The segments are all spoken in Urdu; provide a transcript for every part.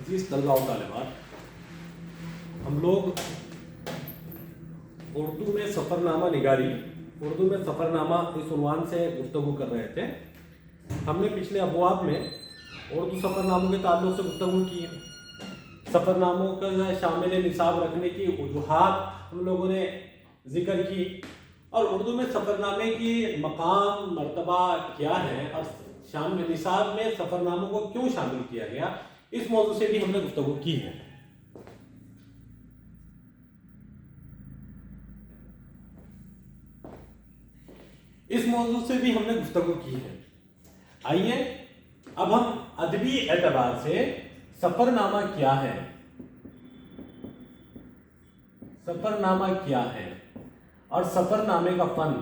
عزیز طلباء و طالبات، ہم لوگ اردو میں سفرنامہ نگاری، اردو میں سفرنامہ اس عنوان سے گفتگو کر رہے تھے۔ ہم نے پچھلے ابواب میں اردو سفرناموں کے تعلق سے گفتگو کی، سفرناموں کا شامل نصاب رکھنے کی وجوہات ہم لوگوں نے ذکر کی، اور اردو میں سفرنامے کی مقام مرتبہ کیا ہے اور شامل نصاب میں سفرناموں کو کیوں شامل کیا گیا، اس موضوع سے بھی ہم نے گفتگو کی ہے۔ اس موضوع سے بھی ہم نے گفتگو کی ہے۔ آئیے اب ہم ادبی اعتبار سے سفرنامہ کیا ہے، سفرنامہ کیا ہے اور سفرنامے کا فن،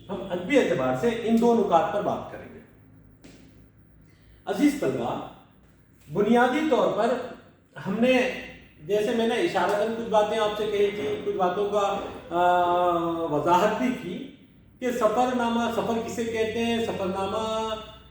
ہم ادبی اعتبار سے ان دو نکات پر بات کریں گے۔ عزیز طلباء، بنیادی طور پر ہم نے، جیسے میں نے اشارتاً کچھ باتیں آپ سے کہی تھی، کچھ باتوں کا وضاحت بھی کی کہ سفرنامہ، سفر کسے کہتے ہیں، سفرنامہ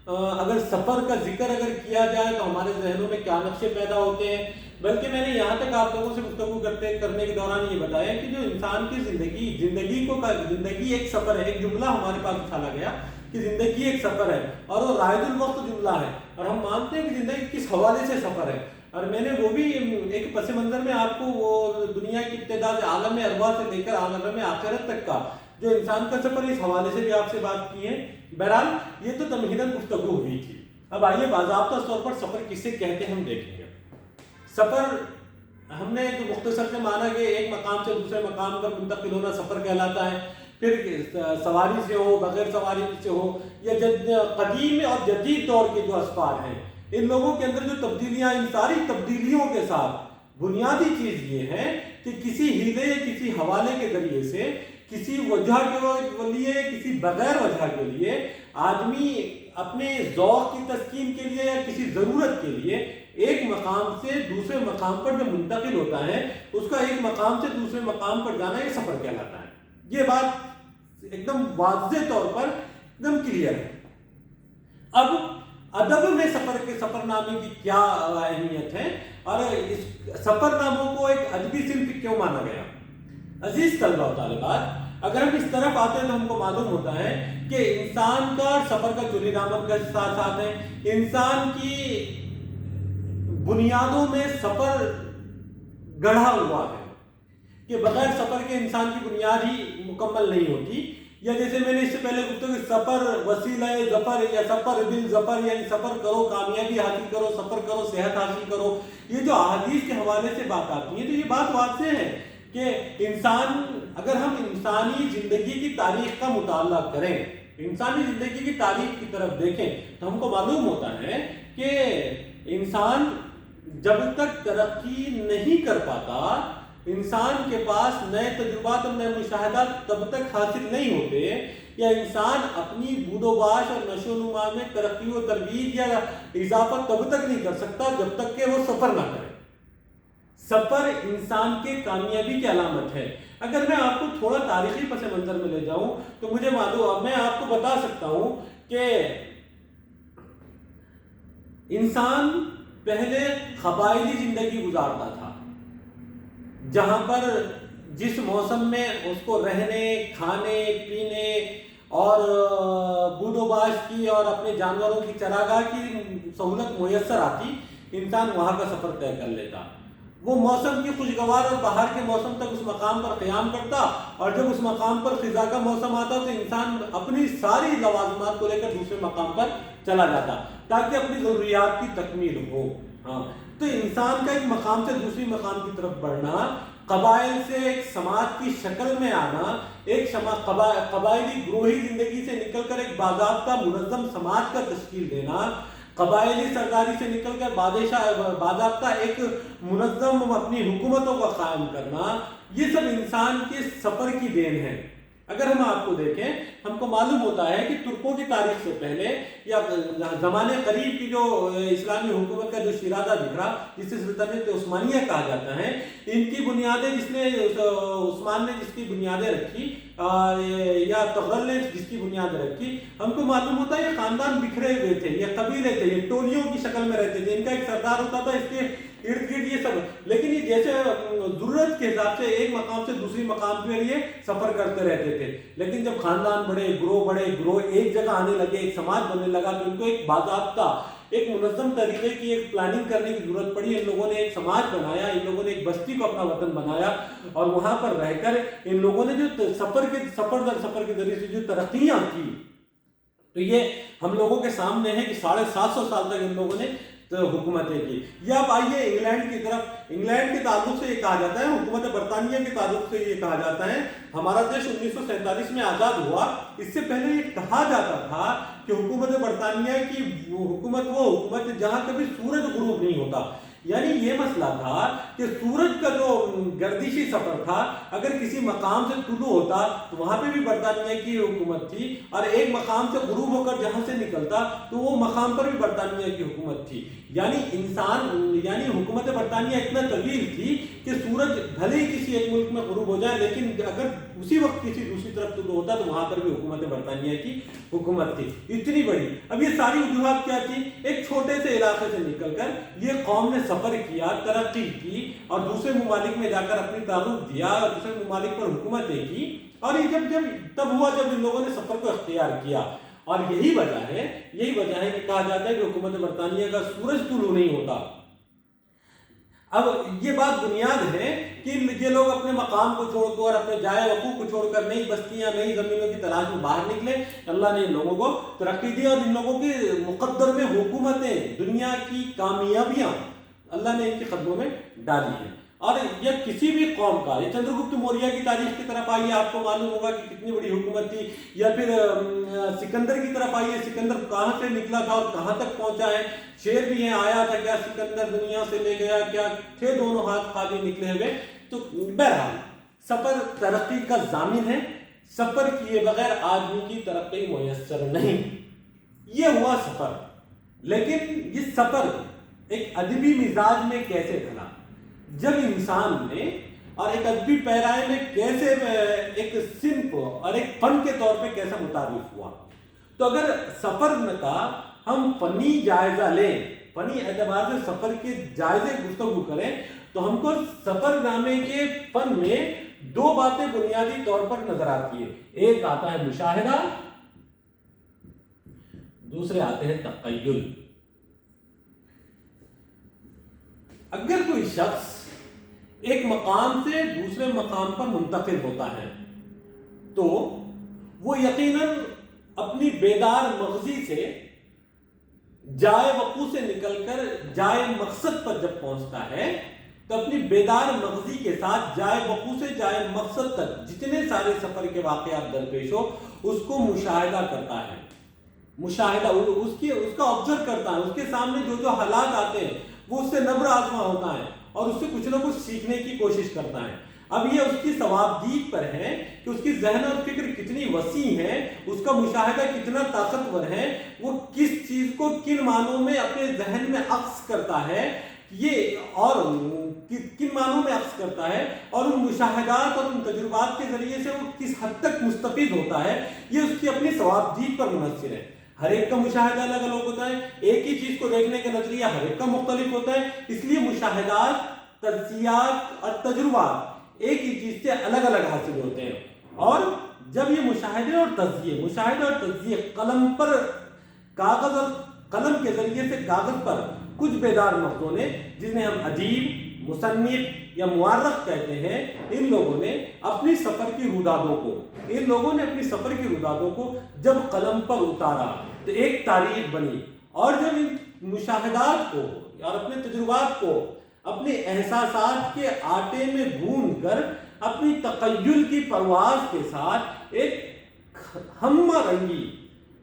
اگر سفر کا ذکر اگر کیا جائے تو ہمارے ذہنوں میں کیا نقشے پیدا ہوتے ہیں۔ بلکہ میں نے یہاں تک آپ لوگوں سے گفتگو کرنے کے دوران یہ بتایا کہ جو انسان کی زندگی ایک سفر ہے، ایک جملہ ہمارے پاس اٹھانا گیا کہ زندگی ایک سفر ہے، اور وہ رائد الوقت جملہ ہے، اور ہم مانتے ہیں کہ زندگی کس حوالے سے سفر ہے۔ اور میں نے وہ بھی ایک پس منظر میں آپ کو وہ دنیا کی ابتدا سے عالم ارواح سے لے کر عالم آخرت تک کا جو انسان کا سفر، اس حوالے سے بھی آپ سے بات کی ہے۔ بہرحال یہ تو تمہیداً گفتگو ہوئی تھی۔ اب آئیے باضابطہ طور پر سفر کسے کہتے ہیں ہم دیکھیں گے۔ سفر ہم نے جو مختصر سے مانا کہ ایک مقام سے دوسرے مقام پر منتقل ہونا سفر کہلاتا ہے، پھر سواری سے ہو، بغیر سواری سے ہو، یا قدیم اور جدید دور کے جو اسفار ہیں، ان لوگوں کے اندر جو تبدیلیاں، ان ساری تبدیلیوں کے ساتھ بنیادی چیز یہ ہے کہ کسی ہیلے یا کسی حوالے کے ذریعے سے، کسی وجہ کے لیے، کسی بغیر وجہ کے لیے آدمی اپنے ذوق کی تسکین کے لیے یا کسی ضرورت کے لیے ایک مقام سے دوسرے مقام پر جو منتقل ہوتا ہے، اس کا ایک مقام سے دوسرے مقام پر جانا یہ سفر کہلاتا ہے۔ یہ بات ایک دم واضح طور پر ایک دم کلیئر ہے۔ اب ادب میں سفرنامے کی کیا اہمیت ہے اور اس سفرناموں کو ایک ادبی صنف کیوں مانا گیا؟ عزیز طلباء و طالبات، اگر ہم اس طرف آتے ہیں تو ہم کو معلوم ہوتا ہے کہ انسان کا سفر کا چلی نامت کا ساتھ ہے۔ انسان کی بنیادوں میں سفر گڑھا ہوا ہے کہ بغیر سفر کے انسان کی بنیاد ہی مکمل نہیں ہوتی۔ یا جیسے میں نے اس سے پہلے گفتگو کہ سفر وسیلہ ظفر، یا سفر بالظفر، یعنی سفر کرو کامیابی حاصل کرو، سفر کرو صحت حاصل کرو، یہ جو احادیث کے حوالے سے بات آتی ہے تو یہ بات واضح ہے کہ انسان، اگر ہم انسانی زندگی کی تاریخ کا مطالعہ کریں، انسانی زندگی کی تاریخ کی طرف دیکھیں تو ہم کو معلوم ہوتا ہے کہ انسان جب تک ترقی نہیں کر پاتا، انسان کے پاس نئے تجربات اور نئے مشاہدات تب تک حاصل نہیں ہوتے، یا انسان اپنی بود و باش اور نشو و نما میں ترقی و ترویج یا اضافہ تب تک نہیں کر سکتا جب تک کہ وہ سفر نہ کرے۔ سفر انسان کے کامیابی کی علامت ہے۔ اگر میں آپ کو تھوڑا تاریخی پس منظر میں لے جاؤں تو مجھے معلوم، میں آپ کو بتا سکتا ہوں کہ انسان پہلے قبائلی زندگی گزارتا تھا، جہاں پر جس موسم میں اس کو رہنے، کھانے، پینے اور بود و باش کی اور اپنے جانوروں کی چراگاہ کی سہولت میسر آتی، انسان وہاں کا سفر طے کر لیتا۔ وہ موسم کی خوشگوار اور بہار کے موسم تک اس مقام پر قیام کرتا، اور جب اس مقام پر خزاں کا موسم آتا تو انسان اپنی ساری لوازمات کو لے کر دوسرے مقام پر چلا جاتا تاکہ اپنی ضروریات کی تکمیل ہو۔ تو انسان کا ایک مقام سے دوسری مقام کی طرف بڑھنا، قبائل سے ایک سماج کی شکل میں آنا، ایک قبائلی گروہی زندگی سے نکل کر ایک باضابطہ منظم سماج کا تشکیل دینا، قبائلی سرداری سے نکل کر باضابطہ ایک منظم اپنی حکومتوں کا قائم کرنا، یہ سب انسان کے سفر کی دین ہے۔ اگر ہم آپ کو دیکھیں، ہم کو معلوم ہوتا ہے کہ ترکوں کی تاریخ سے پہلے یا زمانے قریب کی جو اسلامی حکومت کا جو شیرازہ بکھرا، جسے سلطنت عثمانیہ کہا جاتا ہے، ان کی بنیادیں عثمان نے جس کی بنیادیں رکھی، یا تغلل نے جس کی بنیاد رکھی، ہم کو معلوم ہوتا ہے یہ خاندان بکھرے ہوئے تھے، یہ قبیلے تھے، یہ ٹولیوں کی شکل میں رہتے تھے، ان کا ایک سردار ہوتا تھا، اس کے ارد گرد یہ سب، لیکن یہ جیسے ضرورت کے حساب سے ایک مقام سے دوسری مقام کے لیے سفر کرتے رہتے تھے، لیکن جب خاندان بڑے گروہ ایک جگہ آنے لگے، ایک سماج بننے لگا، تو ان کو ایک باضابطہ، ایک منظم طریقے کی ایک پلاننگ کرنے کی ضرورت پڑی۔ ان لوگوں نے ایک سماج بنایا، ان لوگوں نے ایک بستی کو اپنا وطن بنایا، اور وہاں پر رہ کر ان لوگوں نے جو سفر کے ذریعے سے جو ترقیاں کی، تو یہ ہم لوگوں کے سامنے ہے کہ 750 سال تک ان لوگوں نے حکومتیں کی۔ یا اب آئیے انگلینڈ کی طرف، انگلینڈ کے تعلق سے یہ کہا جاتا ہے، حکومت برطانیہ کے تعلق سے یہ کہا جاتا ہے، ہمارا دیش 1947 میں آزاد ہوا، اس سے پہلے یہ کہا جاتا تھا کہ حکومت برطانیہ کی حکومت وہ حکومت جہاں کبھی سورج غروب نہیں ہوتا، یعنی یہ مسئلہ تھا کہ سورج کا جو گردشی سفر تھا، اگر کسی مقام سے طلوع ہوتا تو وہاں پہ بھی برطانیہ کی حکومت تھی، اور ایک مقام سے غروب ہو کر جہاں سے نکلتا تو وہ مقام پر بھی برطانیہ کی حکومت تھی۔ یعنی حکومت برطانیہ اتنا طویل تھی کہ سورج بھلے ہی کسی ایک ملک میں غروب ہو جائے، لیکن اگر اسی وقت کسی دوسری طرف طلوع ہوتا تو وہاں پر بھی حکومت برطانیہ کی حکومت تھی، اتنی بڑی۔ اب یہ ساری وجوہات کیا تھی؟ ایک چھوٹے سے علاقے سے نکل کر یہ قوم نے سفر کیا، ترقی کی، اور دوسرے ممالک میں جا کر اپنی تعارف دیا، اور دوسرے ممالک پر حکومتیں کی، اور یہ جب تب ہوا جب ان لوگوں نے سفر کو اختیار کیا، اور یہی وجہ ہے کہ کہا جاتا ہے کہ حکومت برطانیہ کا سورج طلوع نہیں ہوتا۔ اب یہ بات بنیاد ہے کہ یہ لوگ اپنے مقام کو چھوڑ کر، اپنے جائے وقوع کو چھوڑ کر نئی بستیاں، نئی زمینوں کی تلاش میں باہر نکلے۔ اللہ نے ان لوگوں کو ترقی دی، اور ان لوگوں کے مقدر میں حکومتیں، دنیا کی کامیابیاں اللہ نے ان کے قدموں میں ڈالی ہیں۔ اور یہ کسی بھی قوم کا، یہ چندر گپت موریہ کی تاریخ کی طرف آئیے، آپ کو معلوم ہوگا کہ کتنی بڑی حکومت تھی، یا پھر سکندر کی طرف آئیے، سکندر کہاں سے نکلا تھا اور کہاں تک پہنچا ہے، شعر بھی ہیں، آیا تھا کیا سکندر دنیا سے لے گیا کیا، تھے دونوں ہاتھ خالی نکلے ہوئے۔ تو بہرحال سفر ترقی کا ضامن ہے، سفر کیے بغیر آدمی کی ترقی میسر نہیں۔ یہ ہوا سفر، لیکن یہ سفر ایک ادبی مزاج میں کیسے ڈھلا، جب انسان نے، اور ایک ادبی پیرائے میں کیسے ایک صنف اور ایک فن کے طور پہ کیسا متعارف ہوا۔ تو اگر سفر کا ہم فنی جائزہ لیں، فنی اعتبار سے سفر کے جائزے گفتگو کریں، تو ہم کو سفر نامے کے فن میں دو باتیں بنیادی طور پر نظر آتی ہیں۔ ایک آتا ہے مشاہدہ، دوسرے آتے ہیں تخیل۔ اگر کوئی شخص ایک مقام سے دوسرے مقام پر منتقل ہوتا ہے تو وہ یقیناً اپنی بیدار مغزی سے جائے وقوع سے نکل کر جائے مقصد پر جب پہنچتا ہے تو اپنی بیدار مغزی کے ساتھ جائے وقوع سے جائے مقصد تک جتنے سارے سفر کے واقعات درپیش ہو اس کو مشاہدہ کرتا ہے، مشاہدہ اس کا آبزرو کرتا ہے، اس کے سامنے جو حالات آتے ہیں وہ اس سے نبر آزما ہوتا ہے اور اس سے کچھ نہ کچھ سیکھنے کی کوشش کرتا ہے۔ اب یہ اس کی ثوابدید پر ہے کہ اس کی ذہن اور فکر کتنی وسیع ہے، اس کا مشاہدہ کتنا طاقتور ہے، وہ کس چیز کو کن معنوں میں اپنے ذہن میں عکس کرتا ہے، یہ اور کن معنوں میں عکس کرتا ہے، اور ان مشاہدات اور ان تجربات کے ذریعے سے وہ کس حد تک مستفید ہوتا ہے، یہ اس کی اپنی ثوابدید پر منحصر ہے۔ ہر ایک کا مشاہدہ الگ الگ ہوتا ہے، ایک ہی چیز کو دیکھنے کا نظریہ ہر ایک کا مختلف ہوتا ہے، اس لیے مشاہدات، تجزیات اور تجربات ایک ہی چیز سے الگ الگ حاصل ہوتے ہیں۔ اور جب یہ مشاہدے اور تجزیے قلم پر، کاغذ اور قلم کے ذریعے سے کاغذ پر کچھ بیدار مغزوں نے، جنہیں ہم ادیب، مصنف یا مورخ کہتے ہیں، ان لوگوں نے اپنی سفر کی رودادوں کو جب قلم پر اتارا تو ایک تاریخ بنی، اور جب ان مشاہدات کو اور اپنے تجربات کو اپنے احساسات کے آٹے میں بھون کر اپنی تخیل کی پرواز کے ساتھ ایک ہمہ رنگی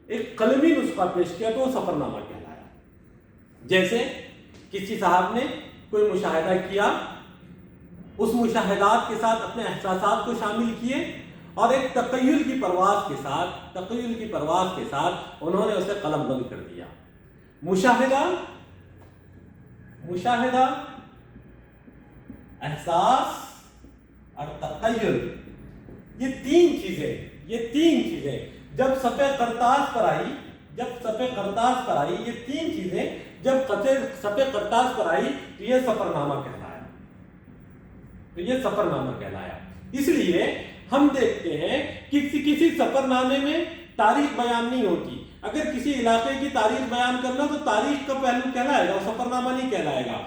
ایک قلمی نسخہ پیش کیا تو وہ سفر نامہ کہلایا۔ جیسے کسی صاحب نے کوئی مشاہدہ کیا، اس مشاہدات کے ساتھ اپنے احساسات کو شامل کیے، اور ایک تخیل کی پرواز کے ساتھ انہوں نے اسے قلم بند کر دیا۔ مشاہدہ، احساس اور تخیل، یہ تین چیزیں جب صفحہ کرتاس پر آئی یہ تین چیزیں جب صفحہ کرتاس پر آئی تو یہ سفر نامہ کہلایا. اس لیے ہم دیکھتے ہیں کہ کسی سفر نامے میں تاریخ بیان نہیں ہوتی. اگر کسی علاقے کی تاریخ بیان کرنا تو تاریخ کا پہلو کہلائے گا، سفر نامہ نہیں کہلائے گا.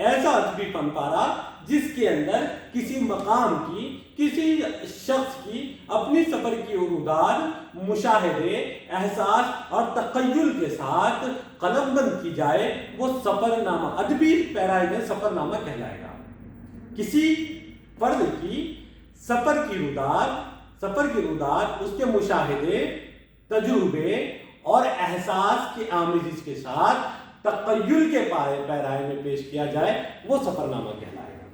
ایسا ادبی فن پارا جس کے اندر کسی مقام کی، کسی شخص کی اپنی سفر کی عروضات، مشاہدے، احساس اور تخیل کے ساتھ قلم بند کی جائے، وہ سفر نامہ، ادبی پیرائی میں سفر نامہ کہلائے گا. کسی فرد کی سفر کی عروضات، اس کے مشاہدے، تجربے اور احساس کی آمیزش کے ساتھ تخیل کے پیرائی میں پیش کیا جائے، وہ سفر نامہ کہلائے گا.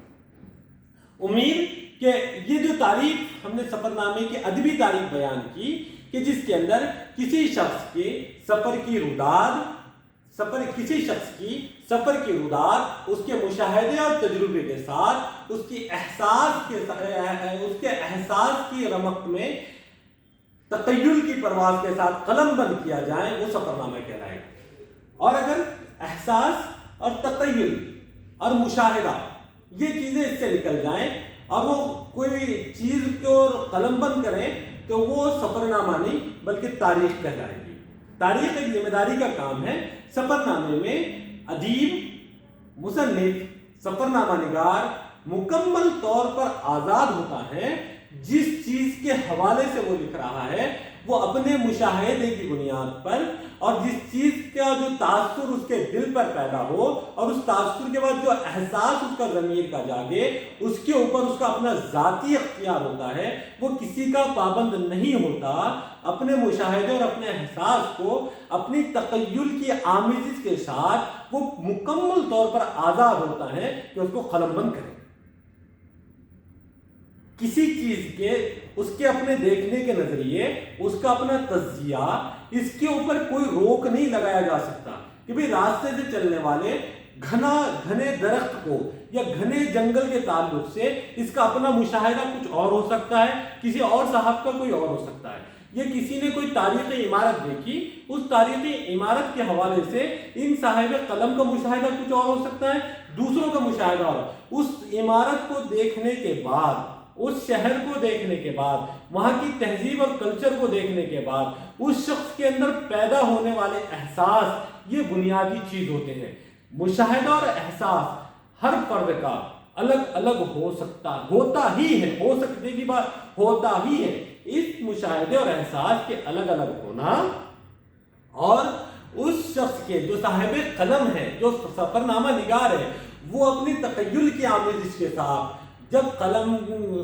امید کہ یہ جو تعریف ہم نے سفر نامے کی ادبی تاریخ بیان کی کہ جس کے اندر کسی شخص کی سفر کی عروضات، اس کے مشاہدے اور تجربے کے ساتھ اس کے احساس کی رمق میں تخیل کی پرواز کے ساتھ قلم بند کیا جائے، وہ سفر نامہ کہلائے گا. اور اگر احساس اور تخیل اور مشاہدہ یہ چیزیں اس سے نکل جائیں اور وہ کوئی چیز کو قلم بند کریں تو وہ سفر نامہ نہیں بلکہ تاریخ کہلائے گی. تاریخ ایک ذمہ داری کا کام ہے. سفر نامے میں ادیب، مصنف، سفر نامہ نگار مکمل طور پر آزاد ہوتا ہے. جس چیز کے حوالے سے وہ لکھ رہا ہے وہ اپنے مشاہدے کی بنیاد پر، اور جس چیز کا جو تاثر اس کے دل پر پیدا ہو اور اس تاثر کے بعد جو احساس اس کا ضمیر کا جاگے، اس کے اوپر اس کا اپنا ذاتی اختیار ہوتا ہے. وہ کسی کا پابند نہیں ہوتا. اپنے مشاہدے اور اپنے احساس کو اپنی تخیل کی آمیزش کے ساتھ وہ مکمل طور پر آزاد ہوتا ہے کہ اس کو قلم بند کرے. کسی چیز کے، اس کے اپنے دیکھنے کے نظریے، اس کا اپنا تجزیہ، اس کے اوپر کوئی روک نہیں لگایا جا سکتا کہ بھئی راستے سے چلنے والے گھنے درخت کو یا گھنے جنگل کے تعلق سے اس کا اپنا مشاہدہ کچھ اور ہو سکتا ہے، کسی اور صاحب کا کوئی اور ہو سکتا ہے. یہ کسی نے کوئی تاریخی عمارت دیکھی، اس تاریخی عمارت کے حوالے سے ان صاحب قلم کا مشاہدہ کچھ اور ہو سکتا ہے، دوسروں کا مشاہدہ اور اس عمارت کو دیکھنے کے بعد، اس شہر کو دیکھنے کے بعد، وہاں کی تہذیب اور کلچر کو دیکھنے کے بعد اس شخص کے اندر پیدا ہونے والے احساس، یہ بنیادی چیز ہوتے ہیں. مشاہدہ اور احساس ہر فرد کا الگ الگ ہوتا ہی ہے. اس مشاہدے اور احساس کے الگ الگ ہونا اور اس شخص کے جو صاحب قلم ہے، جو سفر نامہ نگار ہے، وہ اپنی تخیل کی آمیزش کے ساتھ جب قلم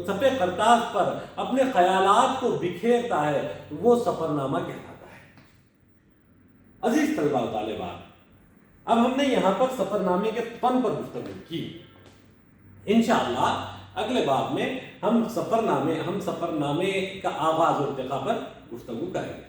صفحہ کرتاس پر اپنے خیالات کو بکھیرتا ہے وہ سفر نامہ کہلاتا ہے. عزیز طلباء و طالبات، اب ہم نے یہاں پر سفر نامے کے فن پر گفتگو کی. انشاءاللہ اگلے باب میں ہم سفر نامے کا آغاز اور ارتقاء پر گفتگو کریں گے.